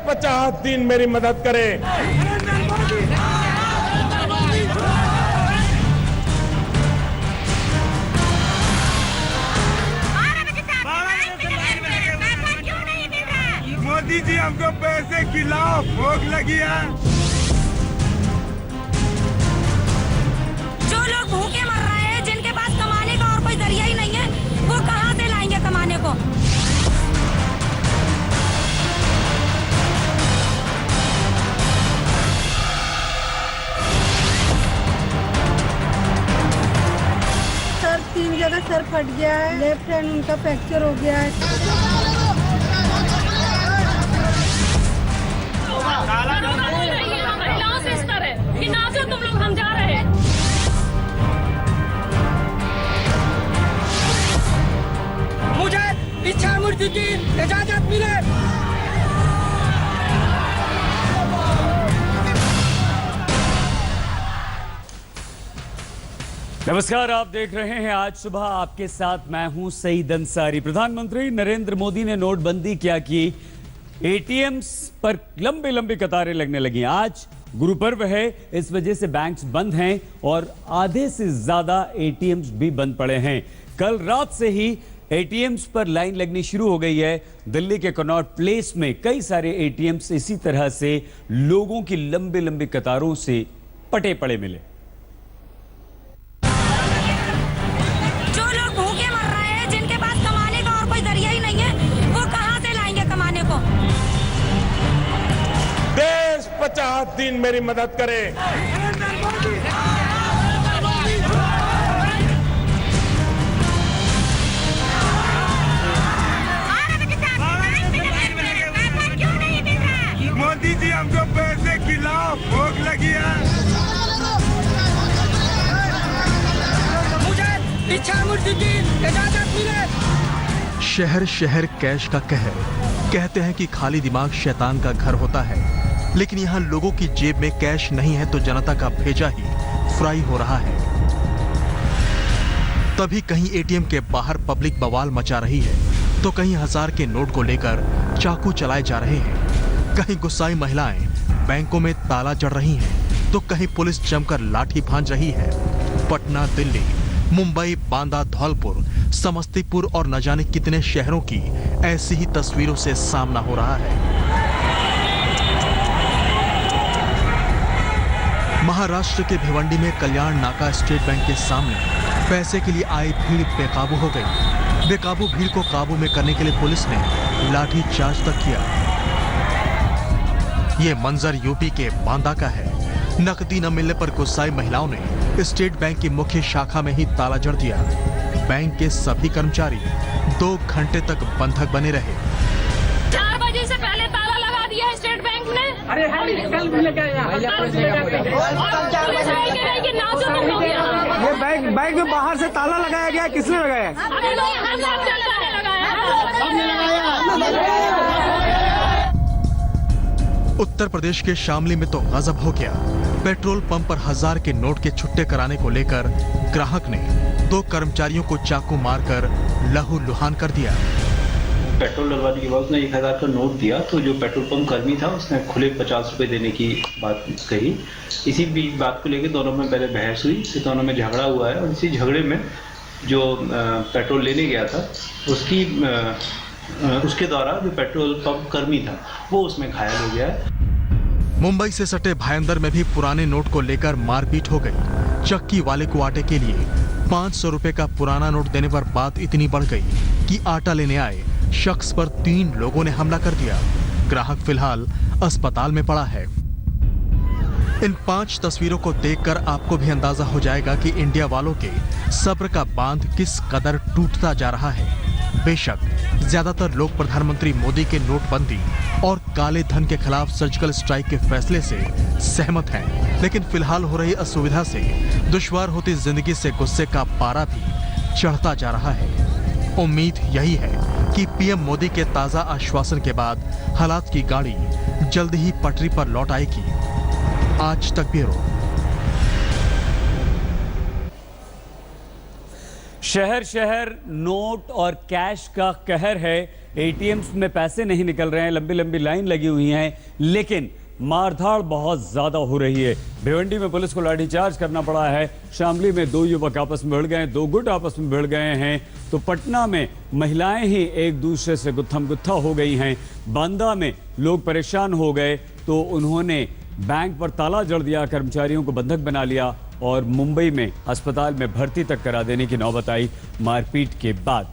50 दिन मेरी मदद करें। मोदी जी हमको पैसे खिलाओ, भूख लगी है। जो लोग भूखे मर रहे हैं, जिनके पास कमाने का और कोई जरिया ही नहीं है, वो कहां से लाएंगे कमाने को? सर 3 जगह सर फट गया है, लेफ्ट हैंड उनका फ्रैक्चर हो गया है। महिलाओं से इस तरह कि ना से तुम लोग हम जा रहे हैं। मुझे इच्छा मृत्यु की इजाजत मिले। नमस्कार, आप देख रहे हैं आज सुबह आपके साथ मैं हूं सईद अंसारी। प्रधानमंत्री नरेंद्र मोदी ने नोटबंदी क्या की, एटीएम्स पर लंबी लंबी कतारें लगने लगी। आज गुरु पर्व है, इस वजह से बैंक्स बंद हैं और आधे से ज्यादा एटीएम्स भी बंद पड़े हैं। कल रात से ही एटीएम्स पर लाइन लगनी शुरू हो गई है। दिल्ली के कनॉट प्लेस में कई सारे एटीएम्स इसी तरह से लोगों की लंबी लंबी कतारों से पटे पड़े मिले। जो लोग भूखे मर रहे हैं, जिनके पास कमाने का और कोई जरिया ही नहीं है, वो कहां से लाएंगे कमाने को? देश 50 दिन मेरी मदद करे। मोदी जी हमको पैसे खिलाओ, भूख लगी है। मुझे इच्छा मृत्यु की इजाजत मिले। शहर शहर कैश का कहर। कहते हैं कि खाली दिमाग शैतान का घर होता है, लेकिन यहाँ लोगों की जेब में कैश नहीं है तो जनता का भेजा ही फ्राई हो रहा है। तभी कहीं एटीएम के बाहर पब्लिक बवाल मचा रही है, तो कहीं 1000 के नोट को लेकर चाकू चलाए जा रहे हैं। कहीं गुस्साई महिलाएं बैंकों में ताला जड़ रही हैं, तो कहीं पुलिस जमकर लाठी भांज रही है। पटना, दिल्ली, मुंबई, बांदा, धौलपुर, समस्तीपुर और न जाने कितने शहरों की ऐसी ही तस्वीरों से सामना हो रहा है। महाराष्ट्र के भिवंडी में कल्याण नाका स्टेट बैंक के सामने पैसे के लिए आई भीड़ बेकाबू हो गई। बेकाबू भीड़ को काबू में करने के लिए पुलिस ने लाठी चार्ज तक किया। ये मंजर यूपी के बांदा का है। नकदी न मिलने पर गुस्साई महिलाओं ने स्टेट बैंक की मुख्य शाखा में ही ताला जड़ दिया। बैंक के सभी कर्मचारी 2 घंटे तक बंधक बने रहे। 4 बजे से पहले ताला लगा दिया है स्टेट बैंक ने। अरे कल भी लगा ये बैंक में बाहर से ताला लगाया गया, किसने लगाया? उत्तर प्रदेश के शामली में तो गजब हो गया। पेट्रोल पंप पर 1000 के नोट के छुट्टे कराने को लेकर ग्राहक ने 2 कर्मचारियों को चाकू मारकर लहूलुहान कर दिया। पेट्रोल डलवाने के बाद उसने 1000 का नोट दिया, तो जो पेट्रोल पंप कर्मी था उसने खुले 50 रुपए देने की बात कही। इसी बीच बात को लेकर दोनों में पहले बहस हुई, फिर दोनों में झगड़ा हुआ है और इसी झगड़े में जो पेट्रोल लेने गया था उसके द्वारा जो पेट्रोल पंप कर्मी था वो उसमें घायल हो गया है। मुंबई से सटे भायंदर में भी पुराने नोट को लेकर मारपीट हो गई। चक्की वाले को आटे के लिए 500 रुपए का पुराना नोट देने पर बात इतनी बढ़ गई कि आटा लेने आए शख्स पर 3 लोगों ने हमला कर दिया। ग्राहक फिलहाल अस्पताल में पड़ा है। इन 5 तस्वीरों को देखकर आपको भी अंदाजा हो जाएगा कि इंडिया वालों के सब्र का बांध किस कदर टूटता जा रहा है। बेशक ज्यादातर लोग प्रधानमंत्री मोदी के नोटबंदी और काले धन के खिलाफ सर्जिकल स्ट्राइक के फैसले से सहमत हैं, लेकिन फिलहाल हो रही असुविधा से दुश्वार होती जिंदगी से गुस्से का पारा भी चढ़ता जा रहा है। उम्मीद यही है कि पीएम मोदी के ताजा आश्वासन के बाद हालात की गाड़ी जल्द ही पटरी पर लौट आएगी। आज तक ब्यूरो। शहर शहर नोट और कैश का कहर है। एटीएम्स में पैसे नहीं निकल रहे हैं, लंबी लंबी लाइन लगी हुई हैं, लेकिन मारधाड़ बहुत ज्यादा हो रही है। भिवंडी में पुलिस को लाठीचार्ज करना पड़ा है, शामली में 2 युवक आपस में भिड़ गए, 2 गुट आपस में भिड़ गए हैं, तो पटना में महिलाएं ही एक दूसरे से गुत्थम गुत्था हो गई हैं, बांदा में लोग परेशान हो गए तो उन्होंने बैंक पर ताला जड़ दिया, कर्मचारियों को बंधक बना लिया और मुंबई में अस्पताल में भर्ती तक करा देने की नौबत आई मारपीट के बाद।